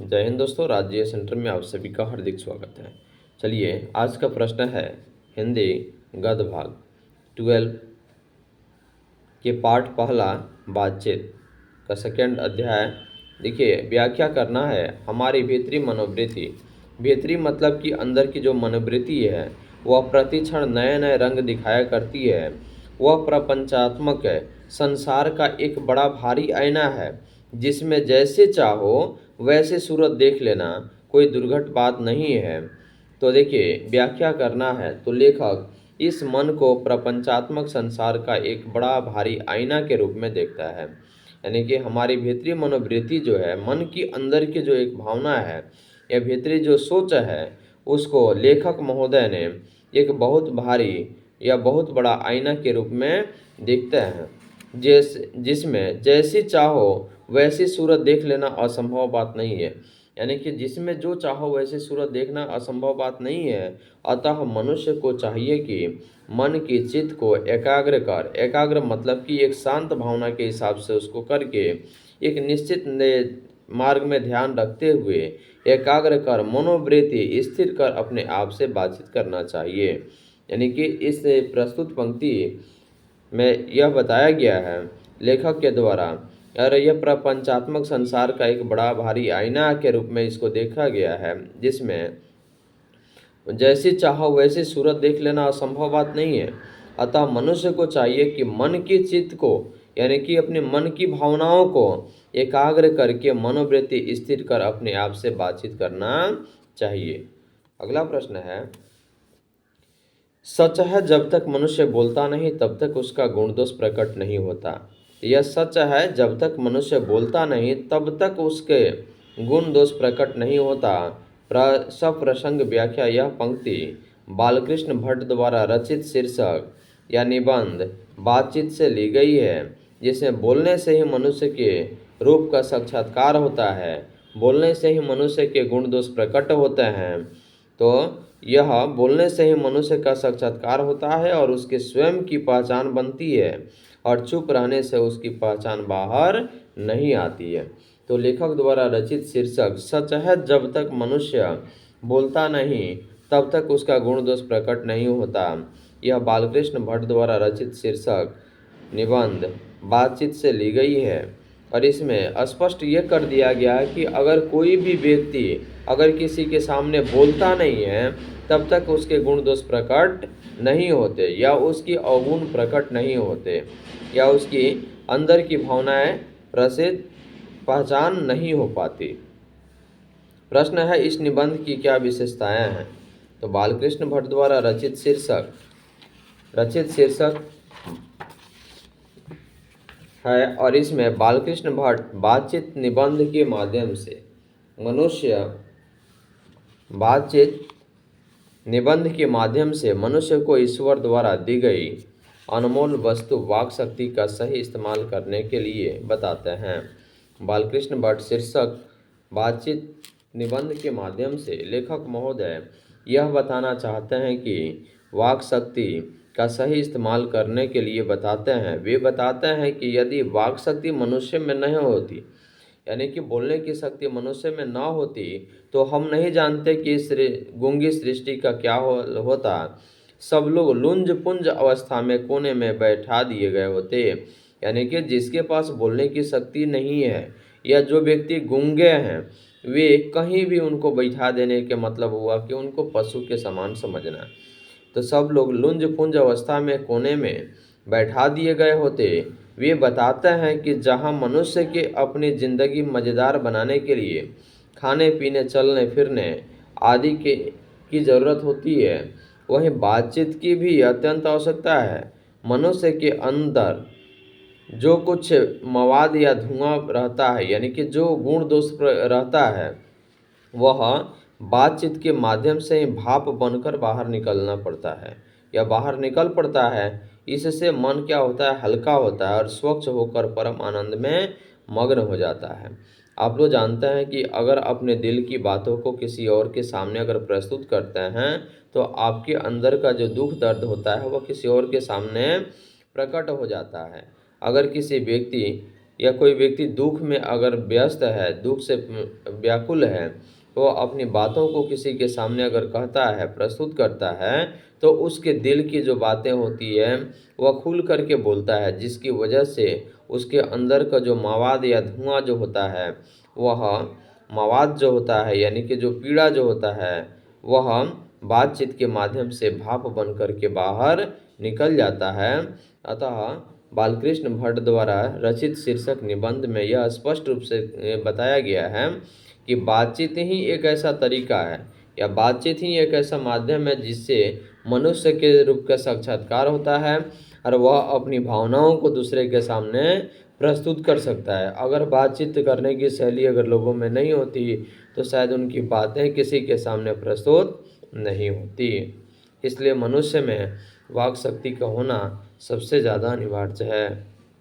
जय हिंद दोस्तों, राज्य सेंटर में आप सभी का हार्दिक स्वागत है। चलिए आज का प्रश्न है हिंदी गद्य भाग 12 के पाठ पहला बातचीत का सेकंड अध्याय। देखिए, व्याख्या करना है हमारी भीतरी मनोवृत्ति। भीतरी मतलब कि अंदर की जो मनोवृत्ति है वह प्रतिक्षण नए नए रंग दिखाया करती है। वह प्रपंचात्मक है, संसार का एक बड़ा भारी आईना है जिसमें जैसे चाहो वैसे सूरत देख लेना कोई दुर्घट बात नहीं है। तो देखिए, व्याख्या करना है तो लेखक इस मन को प्रपंचात्मक संसार का एक बड़ा भारी आईना के रूप में देखता है। यानी कि हमारी भीतरी मनोवृत्ति जो है, मन की अंदर की जो एक भावना है या भीतरी जो सोच है, उसको लेखक महोदय ने एक बहुत भारी या बहुत बड़ा आईना के रूप में देखते हैं, जिसमें जैसी चाहो वैसी सूरत देख लेना असंभव बात नहीं है। यानी कि जिसमें जो चाहो वैसी सूरत देखना असंभव बात नहीं है। अतः मनुष्य को चाहिए कि मन की चित्त को एकाग्र मतलब कि एक शांत भावना के हिसाब से उसको करके एक निश्चित मार्ग में ध्यान रखते हुए एकाग्र कर मनोवृत्ति स्थिर कर अपने आप से बातचीत करना चाहिए। यानी कि इस प्रस्तुत पंक्ति में यह बताया गया है लेखक के द्वारा, और यह प्रपंचात्मक संसार का एक बड़ा भारी आईना के रूप में इसको देखा गया है, जिसमें जैसी चाहो वैसी सूरत देख लेना असंभव बात नहीं है। अतः मनुष्य को चाहिए कि मन की चित्त को यानी कि अपने मन की भावनाओं को एकाग्र करके मनोवृत्ति स्थिर कर अपने आप से बातचीत करना चाहिए। अगला प्रश्न है, सच है जब तक मनुष्य बोलता नहीं तब तक उसका गुण दोष प्रकट नहीं होता। यह सच है, जब तक मनुष्य बोलता नहीं तब तक उसके गुण दोष प्रकट नहीं होता। सप्रसंग व्याख्या। यह पंक्ति बालकृष्ण भट्ट द्वारा रचित शीर्षक या निबंध बातचीत से ली गई है, जिसमें बोलने से ही मनुष्य के रूप का साक्षात्कार होता है, बोलने से ही मनुष्य के गुण दोष प्रकट होते हैं। तो यह बोलने से ही मनुष्य का साक्षात्कार होता है और उसके स्वयं की पहचान बनती है, और चुप रहने से उसकी पहचान बाहर नहीं आती है। तो लेखक द्वारा रचित शीर्षक सच है, जब तक मनुष्य बोलता नहीं तब तक उसका गुण दोष प्रकट नहीं होता। यह बालकृष्ण भट्ट द्वारा रचित शीर्षक निबंध बातचीत से ली गई है, और इसमें स्पष्ट ये कर दिया गया है कि अगर कोई भी व्यक्ति अगर किसी के सामने बोलता नहीं है तब तक उसके गुण दोष प्रकट नहीं होते, या उसकी अवगुण प्रकट नहीं होते, या उसकी अंदर की भावनाएं प्रसिद्ध पहचान नहीं हो पाती। प्रश्न है, इस निबंध की क्या विशेषताएं हैं? तो बालकृष्ण भट्ट द्वारा रचित शीर्षक है, और इसमें बालकृष्ण भट्ट बातचीत निबंध के माध्यम से मनुष्य को ईश्वर द्वारा दी गई अनमोल वस्तु वाक शक्ति का सही इस्तेमाल करने के लिए बताते हैं। बालकृष्ण भट्ट शीर्षक बातचीत निबंध के माध्यम से लेखक महोदय यह बताना चाहते हैं कि वाक शक्ति का सही इस्तेमाल करने के लिए बताते हैं। वे बताते हैं कि यदि वाक शक्ति मनुष्य में नहीं होती, यानी कि बोलने की शक्ति मनुष्य में न होती, तो हम नहीं जानते कि इस गूंगी सृष्टि का क्या होता। सब लोग लुंज पुंज अवस्था में कोने में बैठा दिए गए होते। यानी कि जिसके पास बोलने की शक्ति नहीं है या जो व्यक्ति गूंगे हैं, वे कहीं भी उनको बैठा देने के मतलब हुआ कि उनको पशु के समान समझना। तो सब लोग लुंज पुंज अवस्था में कोने में बैठा दिए गए होते। वे बताते हैं कि जहां मनुष्य के अपनी ज़िंदगी मज़ेदार बनाने के लिए खाने पीने चलने फिरने आदि की ज़रूरत होती है, वहीं बातचीत की भी अत्यंत आवश्यकता है। मनुष्य के अंदर जो कुछ मवाद या धुआं रहता है, यानी कि जो गुण दोष रहता है, वह बातचीत के माध्यम से ही भाप बनकर बाहर निकलना पड़ता है या बाहर निकल पड़ता है। इससे मन क्या होता है, हल्का होता है और स्वच्छ होकर परम आनंद में मग्न हो जाता है। आप लोग जानते हैं कि अगर अपने दिल की बातों को किसी और के सामने अगर प्रस्तुत करते हैं तो आपके अंदर का जो दुख दर्द होता है वह किसी और के सामने प्रकट हो जाता है। अगर किसी व्यक्ति या कोई व्यक्ति दुख में अगर व्यस्त है, दुख से व्याकुल है, वो अपनी बातों को किसी के सामने अगर कहता है, प्रस्तुत करता है, तो उसके दिल की जो बातें होती है वह खुल करके बोलता है, जिसकी वजह से उसके अंदर का जो मवाद या धुआं जो होता है, वह मवाद जो होता है यानी कि जो पीड़ा जो होता है, वह बातचीत के माध्यम से भाप बन करके बाहर निकल जाता है। अतः बालकृष्ण भट्ट द्वारा रचित शीर्षक निबंध में यह स्पष्ट रूप से बताया गया है कि बातचीत ही एक ऐसा तरीका है या बातचीत ही एक ऐसा माध्यम है जिससे मनुष्य के रूप का साक्षात्कार होता है और वह अपनी भावनाओं को दूसरे के सामने प्रस्तुत कर सकता है। अगर बातचीत करने की शैली अगर लोगों में नहीं होती तो शायद उनकी बातें किसी के सामने प्रस्तुत नहीं होती। इसलिए मनुष्य में वाक शक्ति का होना सबसे ज़्यादा अनिवार्य है।